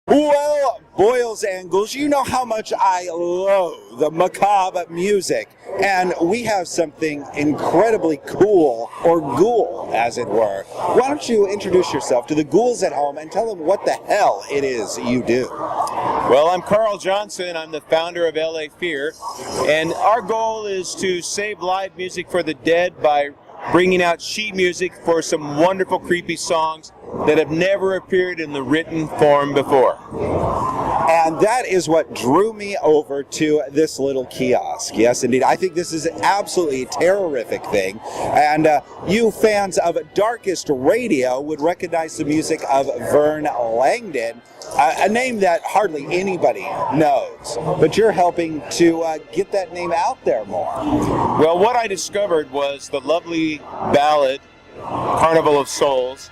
Well, boils and ghouls, you know how much I loathe the macabre music, and we have something incredibly cool, or ghoul, as it were. Why don't you introduce yourself to the ghouls at home and tell them what the hell it is you do? Well, I'm Carl Johnson. I'm the founder of LA Fear, and our goal is to save live music for the dead by bringing out sheet music for some wonderful, creepy songs that have never appeared in the written form before. And that is what drew me over to this little kiosk. Yes, indeed. I think this is absolutely a terror-ific thing. And you fans of Darkest Radio would recognize the music of Vern Langdon, a name that hardly anybody knows. But you're helping to get that name out there more. Well, what I discovered was the lovely ballad, Carnival of Souls.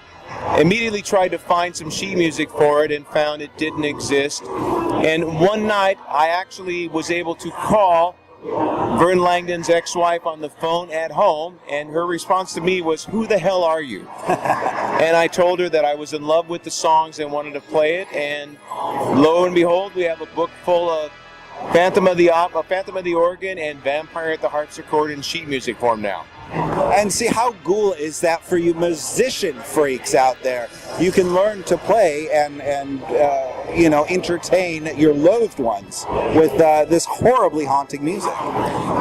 Immediately tried to find some sheet music for it and found it didn't exist. And one night I actually was able to call Vern Langdon's ex-wife on the phone at home, and her response to me was, "Who the hell are you?" And I told her that I was in love with the songs and wanted to play it, and lo and behold, we have a book full of Phantom of the Organ and Vampire at the Harpsichord in sheet music form now. And see, how cool is that for you musician freaks out there? You can learn to play and entertain your loathed ones with this horribly haunting music.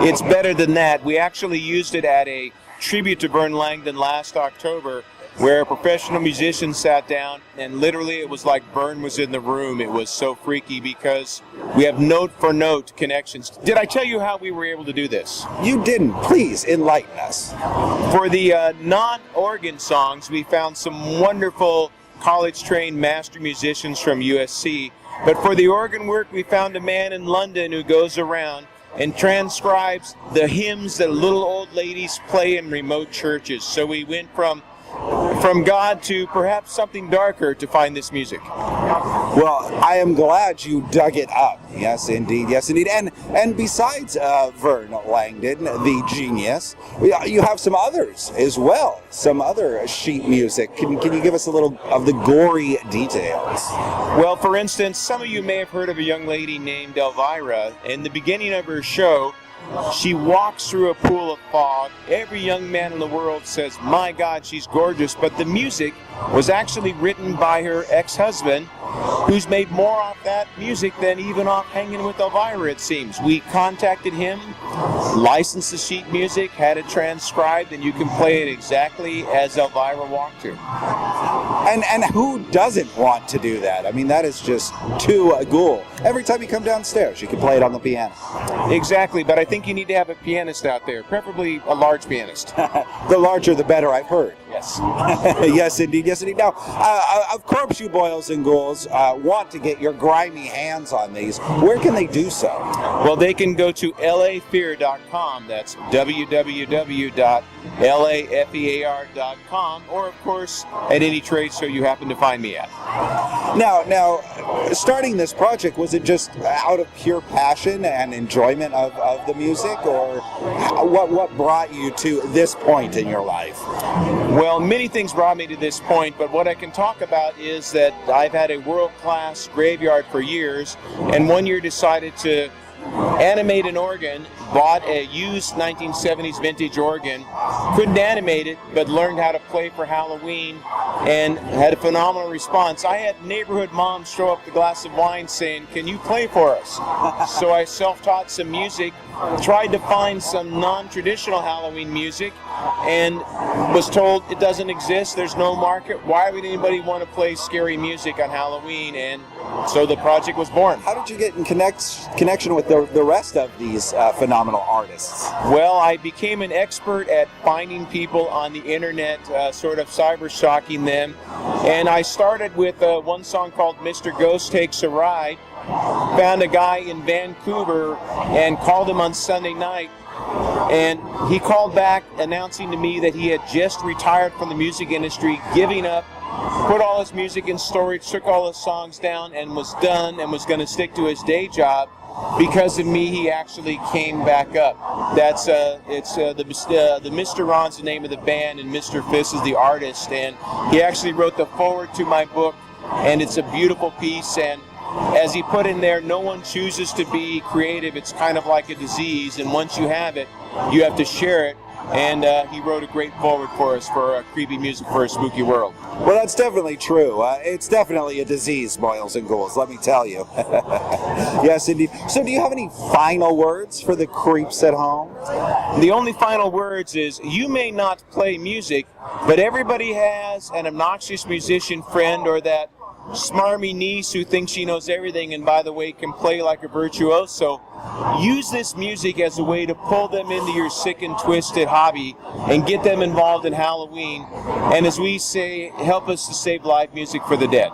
It's better than that. We actually used it at a tribute to Vern Langdon last October, where a professional musician sat down, and literally it was like Vern was in the room. It was so freaky because we have note-for-note connections. Did I tell you how we were able to do this? You didn't. Please enlighten us. For the non-organ songs, we found some wonderful college-trained master musicians from USC. But for the organ work, we found a man in London who goes around and transcribes the hymns that little old ladies play in remote churches. So we went from God to perhaps something darker to find this music. Well, I am glad you dug it up. Yes, indeed. Yes, indeed. And besides Vern Langdon, the genius, you have some others as well. Some other sheet music. Can you give us a little of the gory details? Well, for instance, some of you may have heard of a young lady named Elvira. In the beginning of her show, she walks through a pool of fog. Every young man in the world says, "My God, she's gorgeous." But the music was actually written by her ex-husband, who's made more off that music than even off hanging with Elvira, it seems. We contacted him, licensed the sheet music, had it transcribed, and you can play it exactly as Elvira walked to. And who doesn't want to do that? I mean, that is just too cool. Every time you come downstairs, you can play it on the piano. Exactly, but I think you need to have a pianist out there, preferably a large pianist. The larger the better, I've heard. Yes. Yes, indeed. Yes, indeed. Now, of course, you boils and ghouls want to get your grimy hands on these. Where can they do so? Well, they can go to lafear.com. That's www.lafear.com, or, of course, at any trade show you happen to find me at. Now, starting this project, was it just out of pure passion and enjoyment of the music, or what brought you to this point in your life? Well, many things brought me to this point, but what I can talk about is that I've had a world-class graveyard for years, and one year decided to animate an organ, bought a used 1970s vintage organ, couldn't animate it, but learned how to play for Halloween, and had a phenomenal response. I had neighborhood moms show up with a glass of wine saying, "Can you play for us?" So I self-taught some music, tried to find some non-traditional Halloween music, and was told it doesn't exist, there's no market. Why would anybody want to play scary music on Halloween? And so the project was born. How did you get in connection with the rest of these phenomenal artists? Well, I became an expert at finding people on the internet, sort of cyber-shocking them. And I started with one song called Mr. Ghost Takes a Ride. Found a guy in Vancouver and called him on Sunday night. And he called back announcing to me that he had just retired from the music industry, giving up, put all his music in storage, took all his songs down, and was done, and was going to stick to his day job. Because of me, he actually came back up. That's the Mr. Ron's the name of the band, and Mr. Fiss is the artist. And he actually wrote the foreword to my book, and it's a beautiful piece. And as he put in there, no one chooses to be creative. It's kind of like a disease, and once you have it, you have to share it. And he wrote a great foreword for us for creepy music for a spooky world. Well, that's definitely true. It's definitely a disease, boils and ghouls, let me tell you. Yes, indeed. So do you have any final words for the creeps at home? The only final words is, you may not play music, but everybody has an obnoxious musician friend or that smarmy niece who thinks she knows everything and, by the way, can play like a virtuoso. Use this music as a way to pull them into your sick and twisted hobby and get them involved in Halloween. And as we say, help us to save live music for the dead.